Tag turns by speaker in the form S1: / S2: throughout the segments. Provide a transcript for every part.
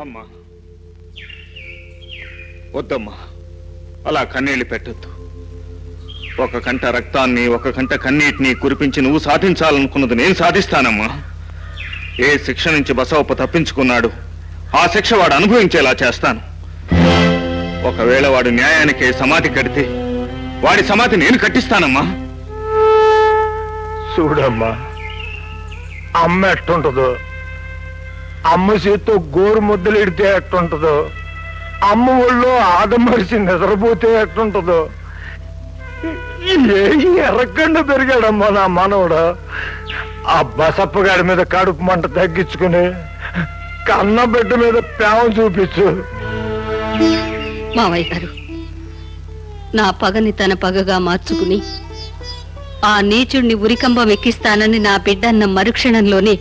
S1: అమ్మా వద్దమ్మా, అలా కన్నీళ్లు పెట్టద్దు. ఒక కంట రక్తాన్ని, ఒక కంట కన్నీటిని కురిపించి నువ్వు సాధించాలనుకున్నది నేను సాధిస్తానమ్మా. ఏ శిక్ష నుంచి బసవప్ప తప్పించుకున్నాడు ఆ శిక్ష వాడు అనుభవించేలా చేస్తాను. ఒకవేళ వాడు న్యాయానికి సమాధి కడితే వాడి సమాధి నేను కట్టిస్తానమ్మా.
S2: చూడమ్మా, అమ్మ ఎట్టుంటదో, అమ్మ చేత్తో గోరు ముద్దలు ఎడితే ఎట్టుంటదో, అమ్మ ఒళ్ళో ఆదమరిచి నిద్రపోతే ఎట్టుంటదో, ఎర్రకండ పెరిగాడమ్మా నా మనవడు. ఆ బసప్పగాడి మీద కడుపు మంట తగ్గించుకుని కన్న బిడ్డ మీద ప్రేమ చూపించు.
S3: మావయ్య గారు, నా పగని తన పగగా మార్చుకుని ఆ నీచుడిని ఉరికంబం ఎక్కిస్తానని నా బిడ్డన్న మరుక్షణంలోనే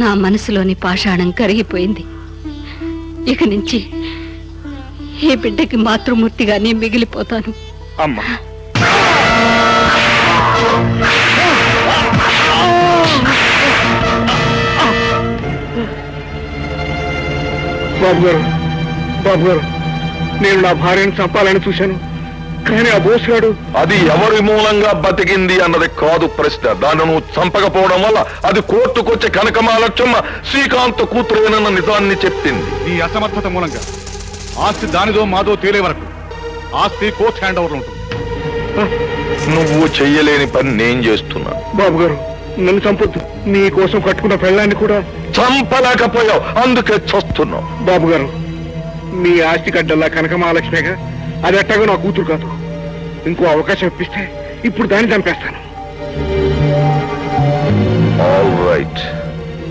S3: నా మనసులోని పాషాణం కరిగిపోయింది. ఇక నుంచి ఈ బిడ్డకి మాతృమూర్తిగానే మిగిలిపోతాను.
S1: అమ్మా
S2: బాబు గారు, బాబు గారు, నేను నా భార్యను చంపాలని చూశాను, కానీ ఆ బోసుగాడు.
S4: అది ఎవరి మూలంగా బతికింది అన్నది కాదు ప్రశ్న. దాన్ని నువ్వు చంపకపోవడం వల్ల అది కోర్టుకొచ్చే కనకమాలక్ష్మ శ్రీకాంత్ కూతురేనన్న నిజాన్ని చెప్పింది.
S5: నీ అసమర్థత మూలంగా ఆస్తి దానిదో మాదో తేలే వరకు ఆస్తి కోర్ట్ హ్యాండ్ ఓవర్ ఉంటుంది.
S4: నువ్వు చెయ్యలేని పని నేను చేస్తున్నా.
S2: బాబు గారు, నన్ను చంపొద్దు. నీ కోసం కట్టుకున్న పెళ్ళాన్ని కూడా
S4: చంపలేకపోయావు, అందుకే చస్తున్నావు.
S2: బాబు గారు, మీ ఆస్తి గడ్డల్లా కనకమహాలక్ష్మిగా అది ఎట్టగా నా కూతురు కాదు. ఇంకో అవకాశం ఇప్పిస్తే ఇప్పుడు దాన్ని చంపేస్తాను.
S4: ఆల్ రైట్,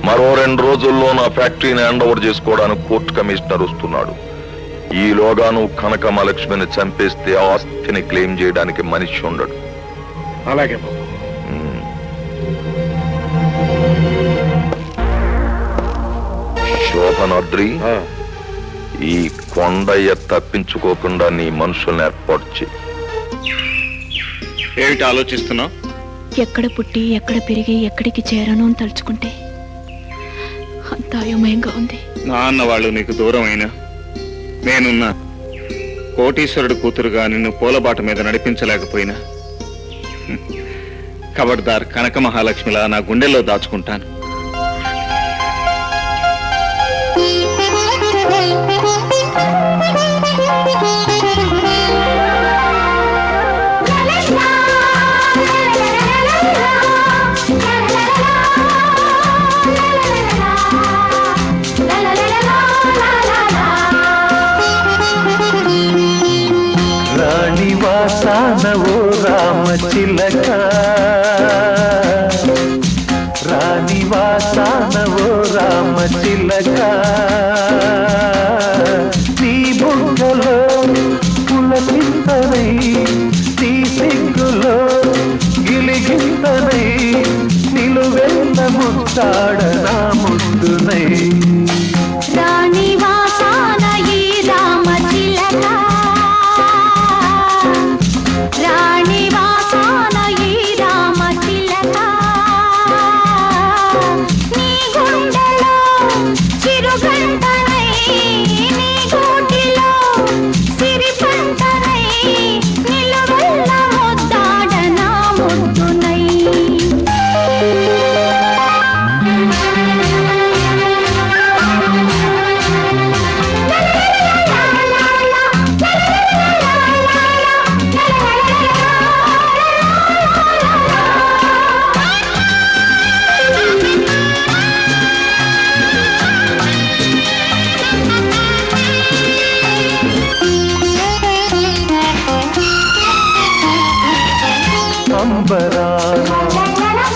S4: మరో 2 రోజుల్లో నా ఫ్యాక్టరీని హ్యాండ్ ఓవర్ చేసుకోవడానికి కోర్టు కమిషనర్ వస్తున్నాడు. ఈలోగా నువ్వు కనకమహాలక్ష్మిని చంపేస్తే ఆస్తిని క్లెయిమ్ చేయడానికి మనిషి ఉండడు.
S2: అలాగే బాబు.
S4: శోభనాద్రి, ఈ కొండయ్య తప్పించుకోకుండా నీ మనుషుల్ని ఏర్పాటు చేయి.
S1: ఏమిటి ఆలోచిస్తున్నావు?
S6: ఎక్కడ పుట్టి ఎక్కడ పెరిగి ఎక్కడికి చేరను అని తలుచుకుంటే అంత అయోమయంగా ఉంది.
S1: నాన్న వాళ్ళు నీకు దూరం అయినా నేనున్నా. కోటీశ్వరుడు కూతురుగా నిన్ను పూలబాట మీద నడిపించలేకపోయినా ఖబర్దార్ కనక మహాలక్ష్మిలా నా గుండెల్లో దాచుకుంటాను.
S7: రాణివాసానవో రామచిలక, రాణివాసానవో రామచిలక, నీ బుగ్గలో పులకింతనై, నీ సిగ్గులో గిలిగింతనై, నిలువెల్ల ముట్టాడ నా ముద్దునై.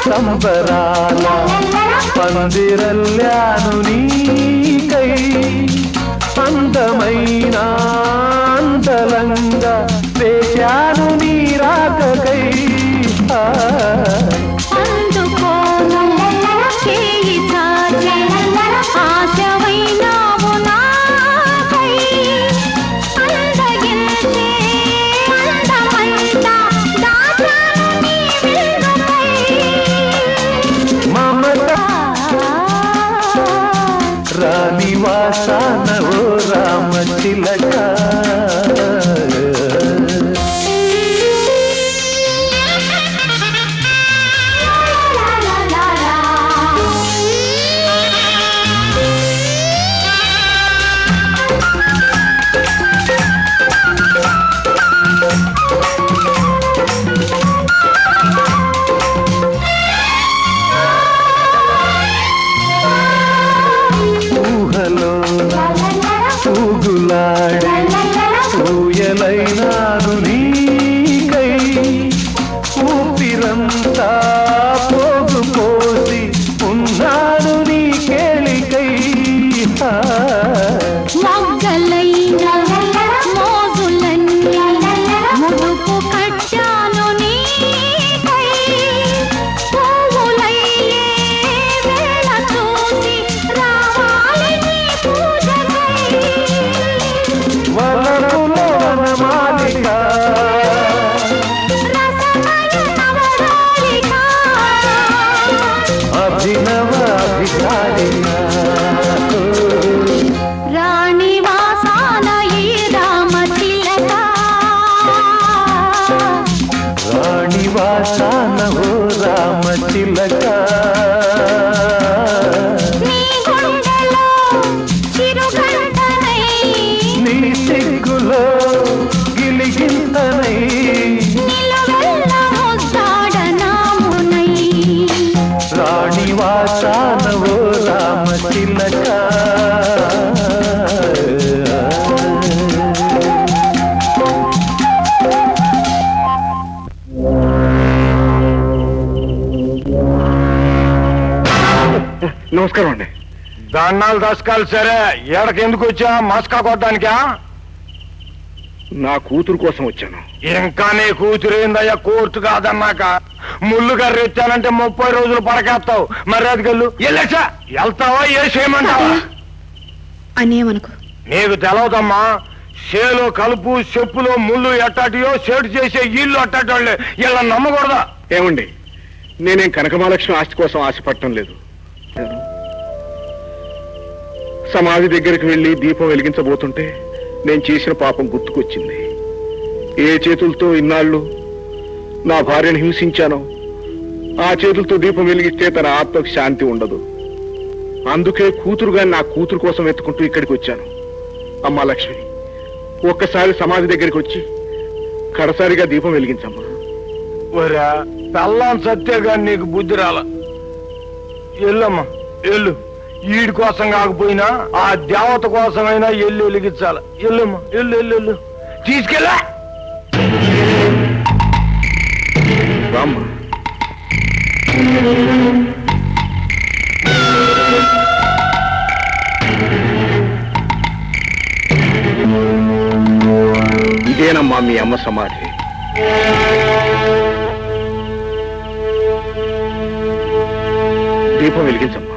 S7: సంబరాల పందిరల్లాను నీకై, అందమైన అందలంగా వేశాను నీ రాకకై. రాణి చిలక
S2: నమస్కారం అండి. దండాలు దశకాలు సరే, ఏడకెందుకు వచ్చా? మస్కా కొట్టడానికా? నా కూతురు కోసం వచ్చాను. ఇంకా నీ కూతురు ఏందయ్యా? కోర్టు కాదన్నాక ముళ్ళు కర్రీ ఇచ్చానంటే 30 రోజులు పడకేస్తావు. మరి అదిగల్లు వెళ్ళేసా వెళ్తావా? ఏ చేయమంటావా?
S6: అనేమనుకో.
S2: నీకు తెలవదమ్మా, చేలో కలుపు చెప్పులో ముళ్ళు ఎట్టాటియో సేటు చేసే ఇల్లు అట్టాటోళ్ళే. ఇలా నమ్మకూడదా? ఏమండి, నేనేం కనకమహాలక్ష్మి ఆస్తి కోసం ఆశపడటం లేదు. సమాధి దగ్గరికి వెళ్లి దీపం వెలిగించబోతుంటే నేను చేసిన పాపం గుర్తుకొచ్చింది. ఏ చేతులతో ఇన్నాళ్ళు నా భార్యను హింసించానో ఆ చేతులతో దీపం వెలిగిస్తే తన ఆత్మకు శాంతి ఉండదు. అందుకే కూతురుగా నా కూతురు కోసం వెతుకుంటూ ఇక్కడికి వచ్చాను. అమ్మా లక్ష్మి, ఒక్కసారి సమాధి దగ్గరికి వచ్చి కడసారిగా దీపం వెలిగించమ్మా. ఒరా పెళ్ళాం సత్యగా నీకు బుద్ధి రాల. ఎల్లమ్మా ఎల్లు. ఈడి కోసం కాకపోయినా ఆ దేవత కోసమైనా ఎల్లు వెలిగించాల. ఎల్లమ్మా ఎల్లు ఎల్లు ఎల్లు. తీసుకెళ్ళా రామ్మా. ఇదేనమ్మా మీ అమ్మ సమాధి. దీపం వెలిగించమ్మా.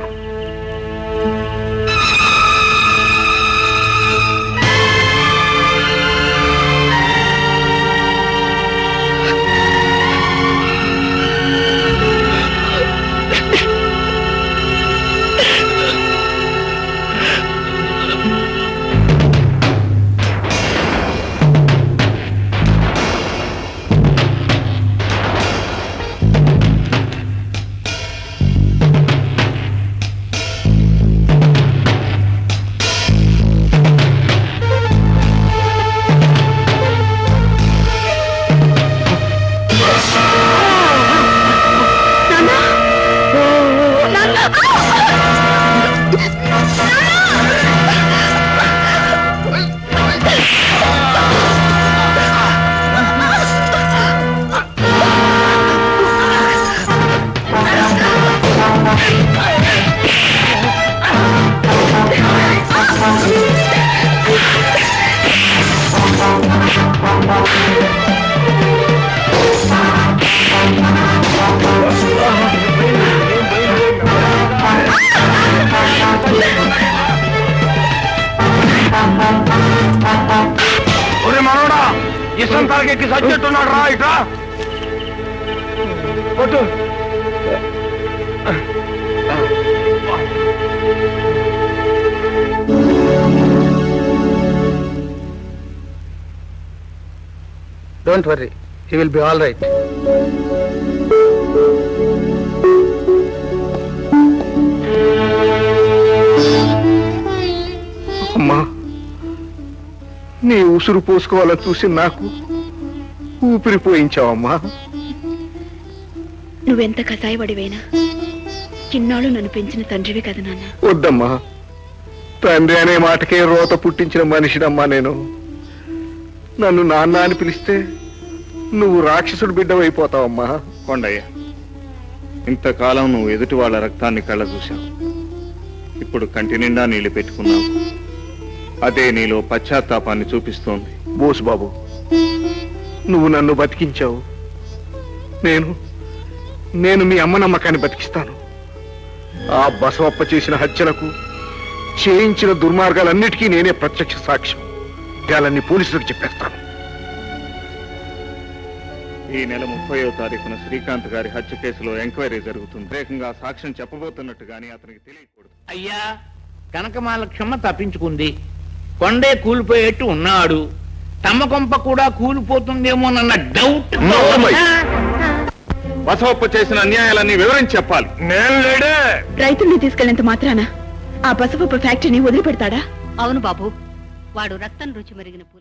S2: ఒరే మనోడా, ఇసం తాగెక్కి సచ్చెట్టున్నాడు. రా ఇట్రా కొట్టు.
S7: Don't worry, he will be all right.
S2: అమ్మా, నీ ఉసురు పోసుకోవాలని చూసి నాకు ఊపిరిపోయించావమ్మా.
S6: నువ్వెంత కసాయపడివైనా చిన్నాళ్ళు నన్ను పెంచిన తండ్రివి కదా నాన్న.
S2: వద్దమ్మా, తండ్రి అనే మాటకే రోత పుట్టించిన మనిషినమ్మా నేను. నన్ను నాన్న అని పిలిస్తే నువ్వు రాక్షసుడు బిడ్డవైపోతావమ్మా.
S1: కొండయ్య, ఇంతకాలం నువ్వు ఎదుటి వాళ్ళ రక్తాన్ని కళ్ళ చూశావు. ఇప్పుడు కంటి నిండా నీళ్లు పెట్టుకున్నావు. అదే నీలో పశ్చాత్తాపాన్ని చూపిస్తోంది.
S2: బోసు బాబు, నువ్వు నన్ను బతికించావు. నేను మీ అమ్మ నమ్మకాన్ని బతికిస్తాను. ఆ బసవప్ప చేసిన హత్యలకు, చేయించిన దుర్మార్గాలన్నిటికీ నేనే ప్రత్యక్ష సాక్ష్యం. వాళ్ళని పోలీసులకు చెప్పేస్తాను.
S1: ఈ నెల 30వ తారీఖున శ్రీకాంత్ గారి హత్య కేసులో ఎంక్వైరీ జరుగుతుంది. వేగంగా సాక్ష్యం చెప్పబోతున్నట్టు గానీ అతనికి తెలియకూడదు.
S8: అయ్యా, కనకమహాలక్ష్మ తప్పించుకుంది. కొండే కూలిపోయేట్టు ఉన్నాడు. తమ కొంప కూడా కూలిపోతుందేమోనన్న డౌట్.
S1: బసవప్ప చేసిన అన్యాయాలన్నీ వివరించి చెప్పాలి.
S2: నేను లేడే.
S6: రైతుల్ని తీసుకెళ్లేంత మాత్రాన ఆ బసవప్ప ఫ్యాక్టరీని వదిలిపెడతాడా?
S3: అవును బాబు, వాడు రక్తం రుచి మరిగిన పూలు.